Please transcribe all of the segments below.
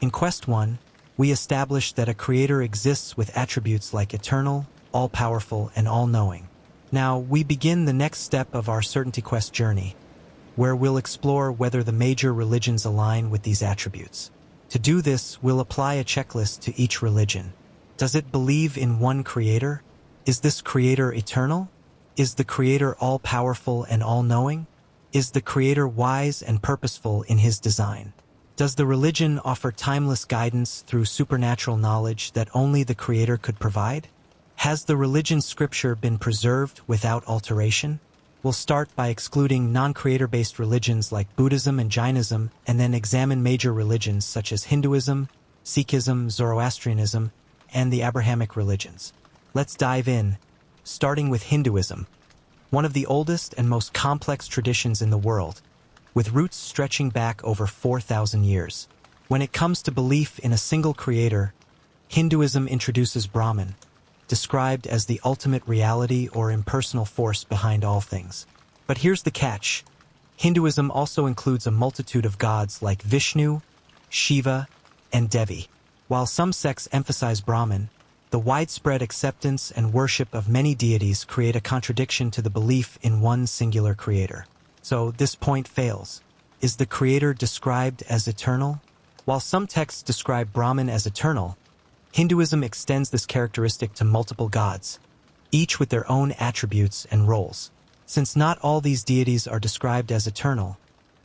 In Quest 1, we established that a creator exists with attributes like eternal, all-powerful, and all-knowing. Now, we begin the next step of our CertaintyQuest journey, where we'll explore whether the major religions align with these attributes. To do this, we'll apply a checklist to each religion. Does it believe in one creator? Is this creator eternal? Is the creator all-powerful and all-knowing? Is the creator wise and purposeful in his design? Does the religion offer timeless guidance through supernatural knowledge that only the creator could provide? Has the religion's scripture been preserved without alteration? We'll start by excluding non-creator-based religions like Buddhism and Jainism, and then examine major religions such as Hinduism, Sikhism, Zoroastrianism, and the Abrahamic religions. Let's dive in, starting with Hinduism, one of the oldest and most complex traditions in the world, with roots stretching back over 4,000 years. When it comes to belief in a single creator, Hinduism introduces Brahman, described as the ultimate reality or impersonal force behind all things. But here's the catch. Hinduism also includes a multitude of gods like Vishnu, Shiva, and Devi. While some sects emphasize Brahman, the widespread acceptance and worship of many deities create a contradiction to the belief in one singular creator. So this point fails. Is the creator described as eternal? While some texts describe Brahman as eternal, Hinduism extends this characteristic to multiple gods, each with their own attributes and roles. Since not all these deities are described as eternal,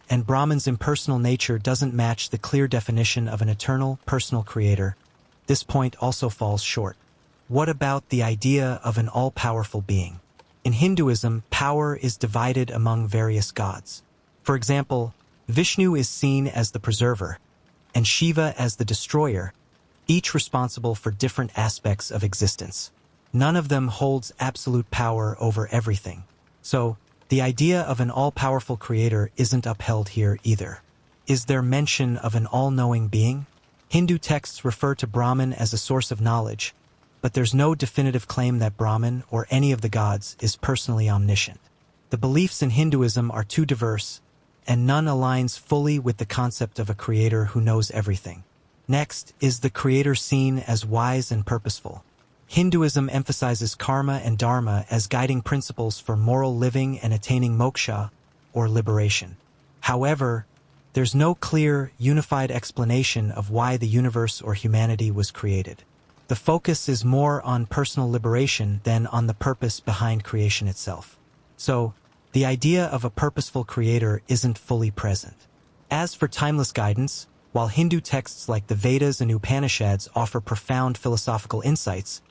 and Brahman's impersonal nature doesn't match the clear definition of an eternal, personal creator, this point also falls short. What about the idea of an all-powerful being? In Hinduism, power is divided among various gods. For example, Vishnu is seen as the preserver, and Shiva as the destroyer, each responsible for different aspects of existence. None of them holds absolute power over everything. So, the idea of an all-powerful creator isn't upheld here either. Is there mention of an all-knowing being? Hindu texts refer to Brahman as a source of knowledge, but there's no definitive claim that Brahman or any of the gods is personally omniscient. The beliefs in Hinduism are too diverse, and none aligns fully with the concept of a creator who knows everything. Next, is the creator seen as wise and purposeful? Hinduism emphasizes karma and dharma as guiding principles for moral living and attaining moksha, or liberation. However, there's no clear, unified explanation of why the universe or humanity was created. The focus is more on personal liberation than on the purpose behind creation itself. So, the idea of a purposeful creator isn't fully present. As for timeless guidance, while Hindu texts like the Vedas and Upanishads offer profound philosophical insights,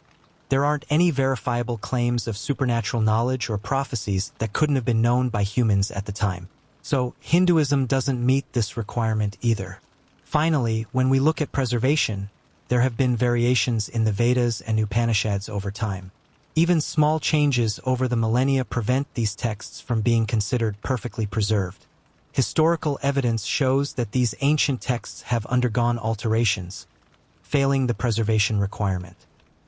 there aren't any verifiable claims of supernatural knowledge or prophecies that couldn't have been known by humans at the time. So, Hinduism doesn't meet this requirement either. Finally, when we look at preservation, there have been variations in the Vedas and Upanishads over time. Even small changes over the millennia prevent these texts from being considered perfectly preserved. Historical evidence shows that these ancient texts have undergone alterations, failing the preservation requirement.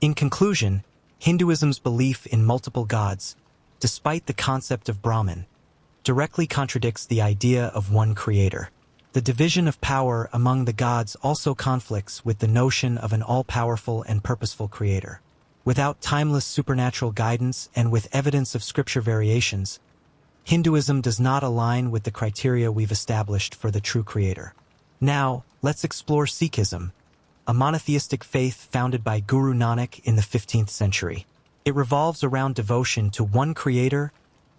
In conclusion, Hinduism's belief in multiple gods, despite the concept of Brahman, directly contradicts the idea of one creator. The division of power among the gods also conflicts with the notion of an all-powerful and purposeful creator. Without timeless supernatural guidance and with evidence of scripture variations, Hinduism does not align with the criteria we've established for the true creator. Now, let's explore Sikhism, a monotheistic faith founded by Guru Nanak in the 15th century. It revolves around devotion to one creator,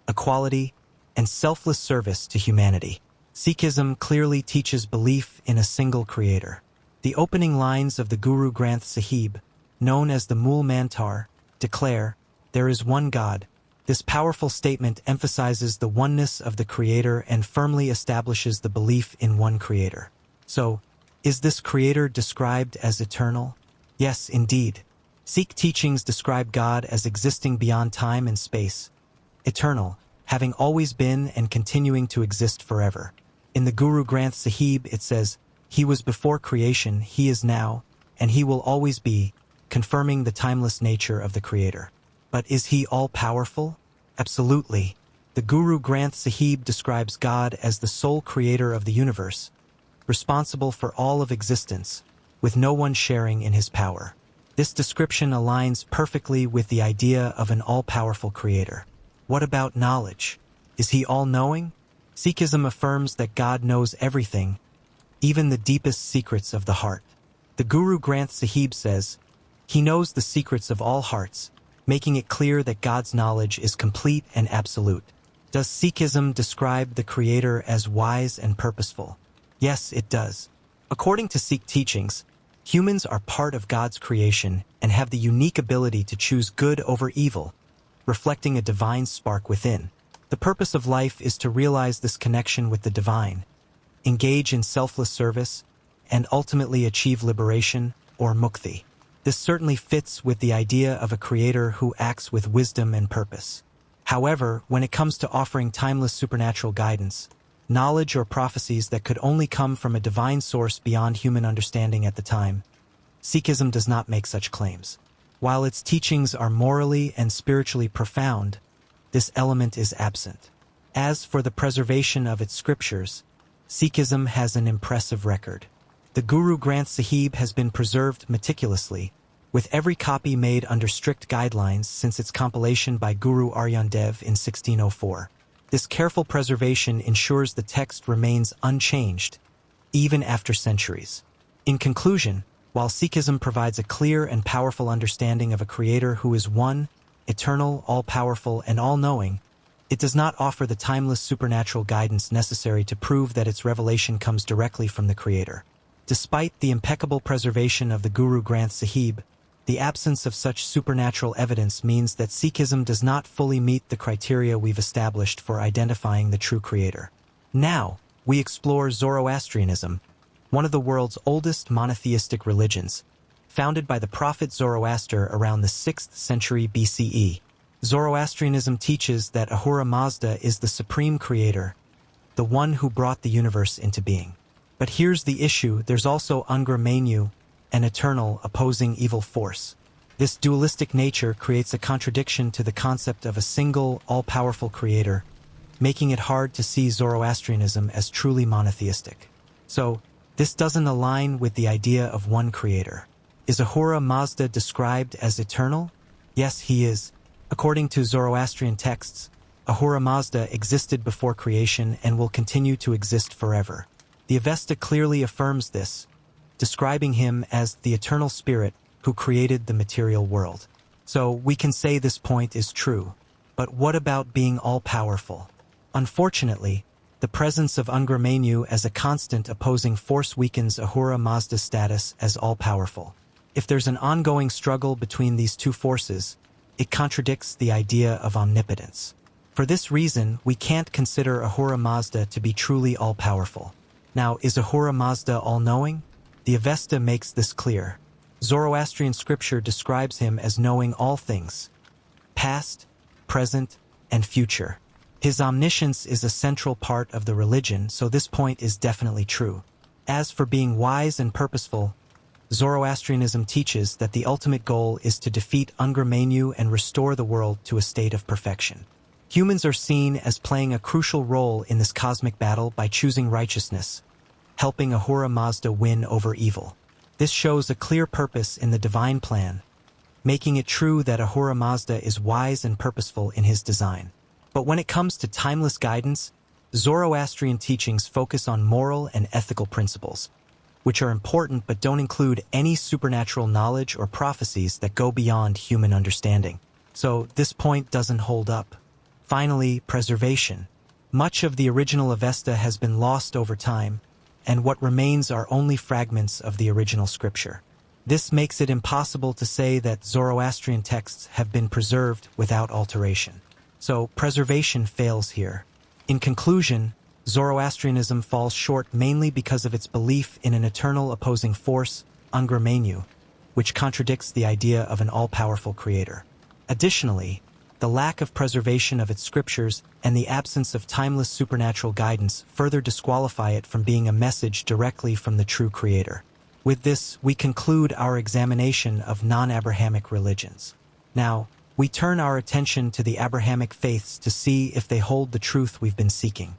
equality, and selfless service to humanity. Sikhism clearly teaches belief in a single creator. The opening lines of the Guru Granth Sahib, known as the Mool Mantar, declare, "There is one God." This powerful statement emphasizes the oneness of the Creator and firmly establishes the belief in one Creator. So, is this Creator described as eternal? Yes, indeed. Sikh teachings describe God as existing beyond time and space, eternal, having always been and continuing to exist forever. In the Guru Granth Sahib it says, "He was before creation, He is now, and He will always be," confirming the timeless nature of the Creator. But is He all-powerful? Absolutely. The Guru Granth Sahib describes God as the sole creator of the universe, responsible for all of existence, with no one sharing in his power. This description aligns perfectly with the idea of an all-powerful creator. What about knowledge? Is he all-knowing? Sikhism affirms that God knows everything, even the deepest secrets of the heart. The Guru Granth Sahib says, "He knows the secrets of all hearts," making it clear that God's knowledge is complete and absolute. Does Sikhism describe the Creator as wise and purposeful? Yes, it does. According to Sikh teachings, humans are part of God's creation and have the unique ability to choose good over evil, reflecting a divine spark within. The purpose of life is to realize this connection with the divine, engage in selfless service, and ultimately achieve liberation, or mukti. This certainly fits with the idea of a creator who acts with wisdom and purpose. However, when it comes to offering timeless supernatural guidance, knowledge or prophecies that could only come from a divine source beyond human understanding at the time, Sikhism does not make such claims. While its teachings are morally and spiritually profound, this element is absent. As for the preservation of its scriptures, Sikhism has an impressive record. The Guru Granth Sahib has been preserved meticulously, with every copy made under strict guidelines since its compilation by Guru Arjan Dev in 1604. This careful preservation ensures the text remains unchanged, even after centuries. In conclusion, while Sikhism provides a clear and powerful understanding of a creator who is one, eternal, all-powerful, and all-knowing, it does not offer the timeless supernatural guidance necessary to prove that its revelation comes directly from the creator. Despite the impeccable preservation of the Guru Granth Sahib, the absence of such supernatural evidence means that Sikhism does not fully meet the criteria we've established for identifying the true creator. Now, we explore Zoroastrianism, one of the world's oldest monotheistic religions, founded by the prophet Zoroaster around the 6th century BCE. Zoroastrianism teaches that Ahura Mazda is the supreme creator, the one who brought the universe into being. But here's the issue: there's also Angra Mainyu, an eternal, opposing evil force. This dualistic nature creates a contradiction to the concept of a single, all-powerful creator, making it hard to see Zoroastrianism as truly monotheistic. So, this doesn't align with the idea of one creator. Is Ahura Mazda described as eternal? Yes, he is. According to Zoroastrian texts, Ahura Mazda existed before creation and will continue to exist forever. The Avesta clearly affirms this, describing him as the eternal spirit who created the material world. So we can say this point is true. But what about being all-powerful? Unfortunately, the presence of Angra Mainyu as a constant opposing force weakens Ahura Mazda's status as all-powerful. If there's an ongoing struggle between these two forces, it contradicts the idea of omnipotence. For this reason, we can't consider Ahura Mazda to be truly all-powerful. Now, is Ahura Mazda all-knowing? The Avesta makes this clear. Zoroastrian scripture describes him as knowing all things, past, present, and future. His omniscience is a central part of the religion, so this point is definitely true. As for being wise and purposeful, Zoroastrianism teaches that the ultimate goal is to defeat Angra Mainyu and restore the world to a state of perfection. Humans are seen as playing a crucial role in this cosmic battle by choosing righteousness, helping Ahura Mazda win over evil. This shows a clear purpose in the divine plan, making it true that Ahura Mazda is wise and purposeful in his design. But when it comes to timeless guidance, Zoroastrian teachings focus on moral and ethical principles, which are important but don't include any supernatural knowledge or prophecies that go beyond human understanding. So this point doesn't hold up. Finally, preservation. Much of the original Avesta has been lost over time, and what remains are only fragments of the original scripture. This makes it impossible to say that Zoroastrian texts have been preserved without alteration. So preservation fails here. In conclusion, Zoroastrianism falls short mainly because of its belief in an eternal opposing force, Angra Mainyu, which contradicts the idea of an all-powerful creator. Additionally, the lack of preservation of its scriptures and the absence of timeless supernatural guidance further disqualify it from being a message directly from the true creator. With this, we conclude our examination of non-Abrahamic religions. Now, we turn our attention to the Abrahamic faiths to see if they hold the truth we've been seeking.